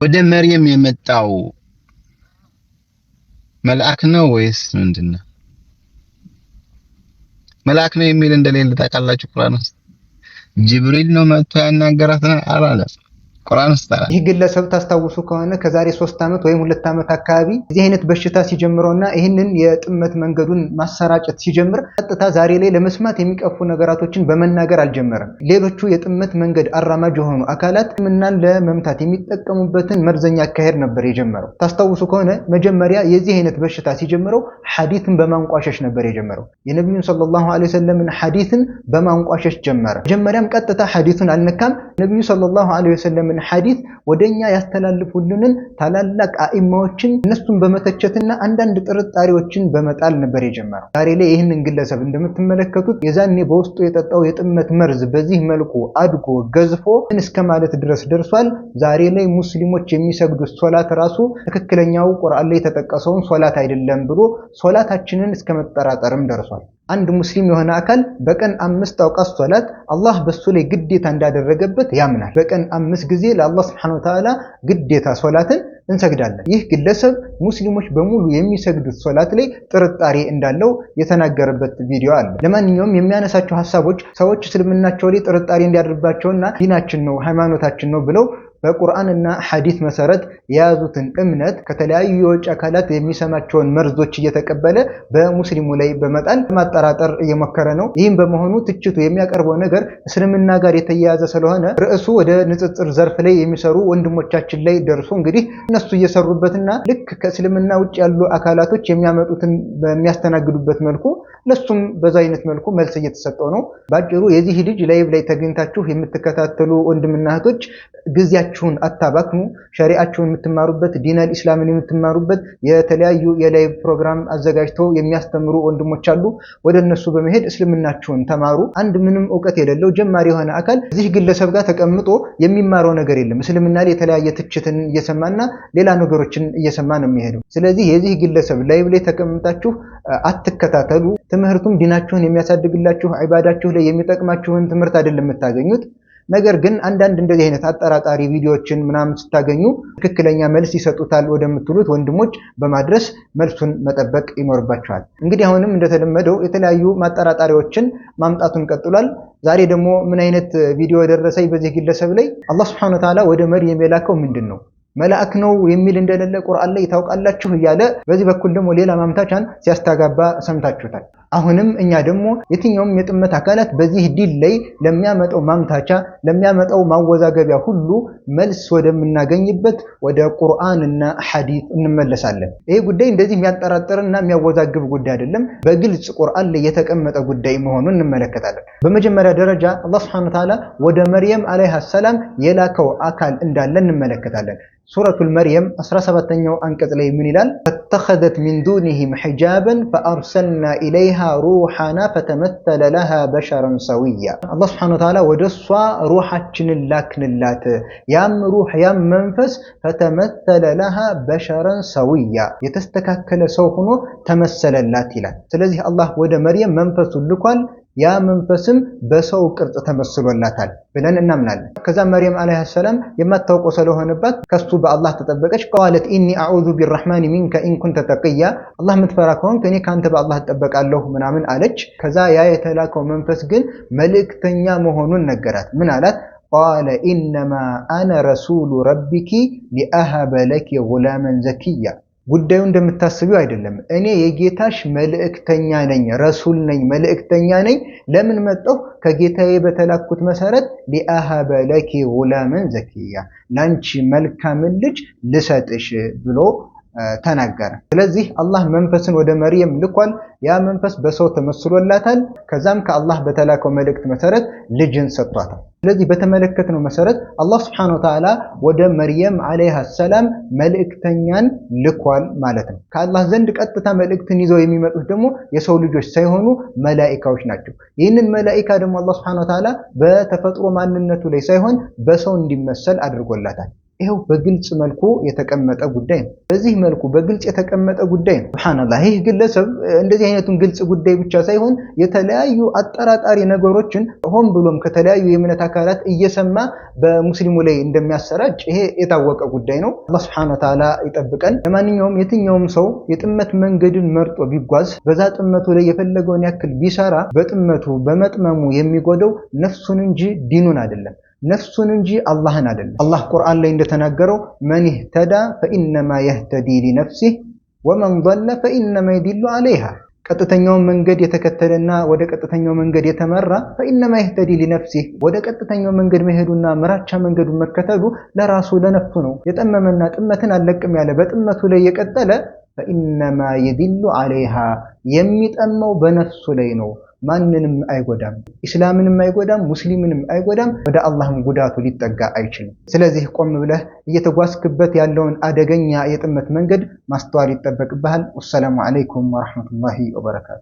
ወደ መርየም የመጣው መልአክ ነው ወይስ ምንድነው? መልአክ ነው የሚል እንደሌለ ታውቃላችሁ። ቁርአን ውስጥ ጅብሪል ነው መጥቶ ያናገራት አላለም። ቁርአን ውስጥ አለ። ይህ ግለሰብ ታስታውሱ ከሆነ ከዛሬ 3 ዓመት ወይም 2 ዓመት አካባቢ እዚህ አይነት በሽታ ሲጀምረውና ይህንን የጥመት መንገዱን ማሰራጨት ሲጀምር ቀጥታ ዛሬ ላይ ለመስማት የሚቀፉ ነገራቶችን በመናገር አልጀመረም። ሌሎቹ የጥመት መንገድ አራማጅ የሆኑ አካላት ምናን ለመምታት የሚጠቀሙበትን መርዘኛ አካሄድ ነበር የጀመረው። ታስታውሱ ከሆነ መጀመሪያ የዚህ አይነት በሽታ ሲጀምረው ሐዲስን በማንቋሸሽ ነበር የጀመረው። የነብዩን ሰለላሁ ዐለይሂ ወሰለም ሐዲስን በማንቋሸሽ ጀመረ። መጀመሪያም ቀጥታ ሐዲሱን አልነካም። ነብዩ ሰለላሁ ዐለይሂ ወሰለም ሐዲስ ወደኛ ያስተላልፉልንን ታላላቅ አኢማዎችን እነሱን በመተቸትና አንዳንድ ጥርጣሬዎችን በመጣል ነበር የጀመረው። ዛሬ ላይ ይህንን ግለሰብ እንደምትመለከቱት የዛኔ በውስጡ የጠጣው የጥመት መርዝ በዚህ መልኩ አድጎ ገዝፎ እስከ ማለት ድረስ ደርሷል። ዛሬ ላይ ሙስሊሞች የሚሰግዱት ሶላት ራሱ ትክክለኛው ቁርአን ላይ የተጠቀሰውን ሶላት አይደለም ብሎ ሶላታችንን እስከ መጠራጠርም ደርሷል። አንድ ሙስሊም የሆነ አካል በቀን 5 አውቃት ሶላት አላህ በሱ ላይ ግዴታ እንዳደረገበት ያምናል። በቀን 5 ጊዜ ለአላህ Subhanahu Wa Ta'ala ግዴታ ሶላትን እንሰግዳለን። ይህ ግለሰብ ሙስሊሞች በሙሉ የሚሰግዱት ሶላት ላይ ጥርጣሬ እንዳለው የተናገረበት ቪዲዮ አለ። ለማንኛውም የሚያነሳቸው ሐሳቦች ሰዎች እስልምናቸው ላይ ጥርጣሬ እንዲያደርባቸውና ዲናችን ነው ሃይማኖታችን ነው ብለው በቁርአንና ሐዲስ መሰረት የያዙትን እምነት ከተለያዩ የውጭ አካላት የሚሰማቸውን መርዞች እየተቀበለ በሙስሊሙ ላይ በመጣል ማጠራጠር እየሞከረ ነው። ይህም በመሆኑ ትችቱ የሚያቀርበው ነገር እስልምና ጋር የተያያዘ ስለሆነ ርዕሱ ወደ ንጽጽር ዘርፍ ላይ የሚሰሩ ወንድሞቻችን ላይ ደርሶ እንግዲህ እነሱ እየሰሩበትና ልክ ከእስልምና ውጭ ያሉ አካላቶች የሚያመጡትን በሚያስተናግዱበት መልኩ ለሱም በዛ አይነት መልኩ መልስ እየተሰጠው ነው። ባጭሩ የዚህ ልጅ ላይቭ ላይ ተገኝታችሁ የምትከታተሉ ወንድምና እህቶች ጊዜያችሁን አታባክኑ። ሸሪዓችሁን የምትማሩበት ዲነል ኢስላምን የምትማሩበት የተለያዩ የላይቭ ፕሮግራም አዘጋጅተው የሚያስተምሩ ወንድሞች አሉ። ወደ እነሱ በመሄድ እስልምናችሁን ተማሩ። አንድ ምንም ዕውቀት የሌለው ጀማሪ የሆነ አካል እዚህ ግለሰብ ጋር ተቀምጦ የሚማረው ነገር የለም። እስልምና ላይ የተለያየ ትችትን እየሰማና ሌላ ነገሮችን እየሰማ ነው የሚሄደው። ስለዚህ የዚህ ግለሰብ ላይቭ ላይ ተቀምጣችሁ አትከታተሉ። ትምህርቱም ዲናችሁን የሚያሳድግላችሁ ዒባዳችሁ ላይ የሚጠቅማችሁን ትምህርት አይደለም የምታገኙት። ነገር ግን አንዳንድ እንደዚህ አይነት አጠራጣሪ ቪዲዮዎችን ምናምን ስታገኙ ትክክለኛ መልስ ይሰጡታል ወደምትሉት ወንድሞች በማድረስ መልሱን መጠበቅ ይኖርባችኋል። እንግዲህ አሁንም እንደተለመደው የተለያዩ ማጠራጣሪዎችን ማምጣቱን ቀጥሏል። ዛሬ ደግሞ ምን አይነት ቪዲዮ ደረሰኝ በዚህ ግለሰብ ላይ አላህ Subhanahu Wa Ta'ala ወደ መርየም የላከው ምንድነው? መልአክ ነው የሚል እንደሌለ ቁርአን ላይ ታውቃላችሁ እያለ በዚህ በኩል ደግሞ ሌላ ማምታቻን ሲያስተጋባ ሰምታችሁታል። አሁንም እኛ ደግሞ የትኛውም የጥመት አካላት በዚህ ዲል ላይ ለሚያመጣው ማምታቻ ለሚያመጣው ማወዛገቢያ ሁሉ መልስ ወደምናገኝበት ወደ ቁርአንና ሐዲስ እንመለሳለን። ይሄ ጉዳይ እንደዚህ የሚያጠራጥርና የሚያወዛግብ ጉዳይ አይደለም። በግልጽ ቁርአን ላይ የተቀመጠ ጉዳይ መሆኑን እንመለከታለን። በመጀመሪያ ደረጃ አላህ Subhanahu Wa Ta'ala ወደ መርየም አለይሃ ሰላም የላከው አካል እንዳለ እንመለከታለን። ሱረቱል መርየም 17ኛው አንቀጽ ላይ ምን ይላል? ፈተኸዘት ሚን ዱኒሂም ሒጃበን ፈአርሰልና ኢለይሃ ሩሐና ፈተመተለ ለሃ በሸረን ሰዊያ። አላህ Subhanahu Wa Ta'ala ወደሷ ሩሐችንን ላክንላት፣ ያም ሩህ ያም መንፈስ ፈተመተለ ለሃ በሸረን ሰዊያ የተስተካከለ ሰው ሆኖ ተመሰለላት ይላል። ስለዚህ አላህ ወደ መርየም መንፈሱን ልኳል። ያ መንፈስም በሰው ቅርጽ ተመስሎላታል ብለን እናምናለን። ከዛ መርየም አለይሃ ሰላም የማታውቀው ስለሆነባት ከሱ በአላህ ተጠበቀች። ቃለት ኢኒ አዑዙ ቢርረህማን ሚንከ ኢን ኩንተ ተቅያ፣ አላህ የምትፈራ ከሆንክ እኔ ካንተ በአላህ እጠበቃለሁ ምናምን አለች። ከዛ ያ የተላከው መንፈስ ግን መልእክተኛ መሆኑን ነገራት። ምን አላት? ቃለ ኢነማ አነ ረሱሉ ረቢኪ ሊአሀበ ለኪ ጉላመን ዘኪያ። ጉዳዩ እንደምታስቢው አይደለም። እኔ የጌታሽ መልእክተኛ ነኝ፣ ረሱል ነኝ፣ መልእክተኛ ነኝ። ለምን መጣሁ? ከጌታዬ በተላኩት መሰረት ሊአሀበ ለኪ ጉላመን ዘኪያ፣ ላንቺ መልካምን ልጅ ልሰጥሽ ብሎ ተናገረ። ስለዚህ አላህ መንፈስን ወደ መርየም ልኳል። ያ መንፈስ በሰው ተመስሎላታል። ከዛም ከአላህ በተላከው መልእክት መሰረት ልጅን ሰጥቷታል። ስለዚህ በተመለከትነው መሰረት አላህ Subhanahu Wa Ta'ala ወደ መርየም አለይሃ ሰላም መልእክተኛን ልኳል ማለት ነው። ከአላህ ዘንድ ቀጥታ መልእክትን ይዘው የሚመጡት ደግሞ የሰው ልጆች ሳይሆኑ መላኢካዎች ናቸው። ይህንን መላኢካ ደግሞ አላህ Subhanahu Wa Ta'ala በተፈጥሮ ማንነቱ ላይ ሳይሆን በሰው እንዲመሰል አድርጎላታል። ይሄው በግልጽ መልኩ የተቀመጠ ጉዳይ ነው። በዚህ መልኩ በግልጽ የተቀመጠ ጉዳይ ነው። ሱብሃንአላህ ይህ ግለሰብ እንደዚህ አይነቱን ግልጽ ጉዳይ ብቻ ሳይሆን የተለያዩ አጠራጣሪ ነገሮችን ሆን ብሎም ከተለያዩ የእምነት አካላት እየሰማ በሙስሊሙ ላይ እንደሚያሰራጭ ይሄ የታወቀ ጉዳይ ነው። አላህ ሱብሃነሁ ወተዓላ ይጠብቀን። ለማንኛውም የትኛውም ሰው የጥመት መንገድን መርጦ ቢጓዝ በዛ ጥመቱ ላይ የፈለገውን ያክል ቢሰራ በጥመቱ በመጥመሙ የሚጎደው ነፍሱን እንጂ ዲኑን አይደለም፣ ነፍሱን እንጂ አላህን አይደለም። አላህ ቁርአን ላይ እንደተናገረው መን ኢህተዳ ፈኢነማ የህተዲ ሊነፍሲህ ወመን ضل ፈኢነማ የዲሉ ዐለይሃ። ቀጥተኛውን መንገድ የተከተለና ወደ ቀጥተኛው መንገድ የተመራ ፈኢነማ የህተዲ ሊነፍሲህ፣ ወደ ቀጥተኛው መንገድ መሄዱና መራቻ መንገዱን መከተሉ ለራሱ ለነፍሱ ነው። የጠመመና ጥመትን አለቅም ያለ በጥመቱ ላይ የቀጠለ ፈኢነማ የዲሉ ዐለይሃ፣ የሚጠመው በነፍሱ ላይ ነው። ማንንም አይጎዳም፣ ኢስላምንም አይጎዳም፣ ሙስሊምንም አይጎዳም፣ ወደ አላህም ጉዳቱ ሊጠጋ አይችልም። ስለዚህ ቆም ብለህ እየተጓዝክበት ያለውን አደገኛ የጥመት መንገድ ማስተዋል ይጠበቅብሃል። ወሰላሙ ዐለይኩም ወራህመቱላሂ ወበረካቱ።